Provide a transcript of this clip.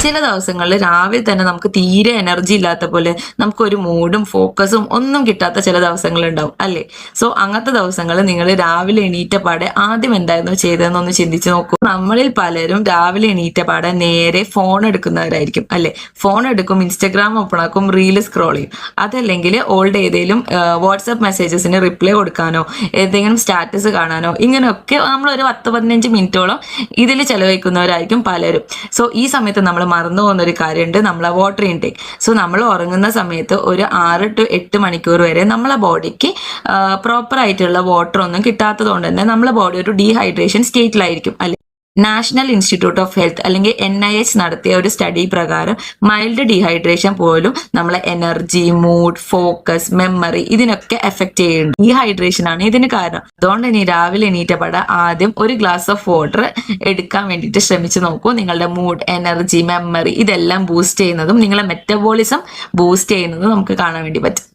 ചില ദിവസങ്ങളിൽ രാവിലെ തന്നെ നമുക്ക് തീരെ എനർജി ഇല്ലാത്ത പോലെ നമുക്കൊരു മൂഡും ഫോക്കസും ഒന്നും കിട്ടാത്ത ചില ദിവസങ്ങൾ ഉണ്ടാവും അല്ലേ? സോ അങ്ങനത്തെ ദിവസങ്ങളിൽ നിങ്ങൾ രാവിലെ എണീറ്റ പാടെ ആദ്യം എന്തായിരുന്നു ചെയ്തതെന്നൊന്ന് ചിന്തിച്ചു നോക്കൂ. നമ്മളിൽ പലരും രാവിലെ എണീറ്റ പാടെ നേരെ ഫോൺ എടുക്കുന്നവരായിരിക്കും അല്ലെ? ഫോൺ എടുക്കും, ഇൻസ്റ്റഗ്രാം ഓപ്പൺ ആക്കും, റീല് സ്ക്രോൾ ചെയ്യും. അതല്ലെങ്കിൽ ഓൾഡ് ഏതെങ്കിലും വാട്സാപ്പ് മെസ്സേജസിന് റിപ്ലൈ കൊടുക്കാനോ ഏതെങ്കിലും സ്റ്റാറ്റസ് കാണാനോ ഇങ്ങനെയൊക്കെ നമ്മളൊരു 10-15 മിനിറ്റോളം ഇതിൽ ചെലവഴിക്കുന്നവരായിരിക്കും പലരും. സോ ഈ സമയത്ത് നമ്മൾ മറന്നു പോകുന്ന ഒരു കാര്യമുണ്ട്, നമ്മളെ വാട്ടർ ഇൻടേക്ക്. സോ നമ്മൾ ഉറങ്ങുന്ന സമയത്ത് ഒരു 6 to 8 മണിക്കൂർ വരെ നമ്മളെ ബോഡിക്ക് പ്രോപ്പർ ആയിട്ടുള്ള വാട്ടർ ഒന്നും കിട്ടാത്തത് കൊണ്ട് തന്നെ നമ്മളെ ബോഡി ഒരു ഡീഹൈഡ്രേഷൻ സ്റ്റേറ്റിലായിരിക്കും അല്ലെ? നാഷണൽ ഇൻസ്റ്റിറ്റ്യൂട്ട് ഓഫ് ഹെൽത്ത് അല്ലെങ്കിൽ NIH നടത്തിയ ഒരു സ്റ്റഡി പ്രകാരം മൈൽഡ് ഡീഹൈഡ്രേഷൻ പോലും നമ്മളെ എനർജി, മൂഡ്, ഫോക്കസ്, മെമ്മറി ഇതിനൊക്കെ എഫക്ട് ചെയ്യുന്നുണ്ട്. ഡീഹൈഡ്രേഷൻ ആണ് ഇതിന് കാരണം. അതുകൊണ്ട് ഇനി രാവിലെ എണീറ്റപാടെ ആദ്യം ഒരു ഗ്ലാസ് ഓഫ് വാട്ടർ എടുക്കാൻ വേണ്ടിയിട്ട് ശ്രമിച്ചു നോക്കൂ. നിങ്ങളുടെ മൂഡ്, എനർജി, മെമ്മറി ഇതെല്ലാം ബൂസ്റ്റ് ചെയ്യുന്നതും നിങ്ങളെ മെറ്റബോളിസം ബൂസ്റ്റ് ചെയ്യുന്നതും നമുക്ക് കാണാൻ വേണ്ടി പറ്റും.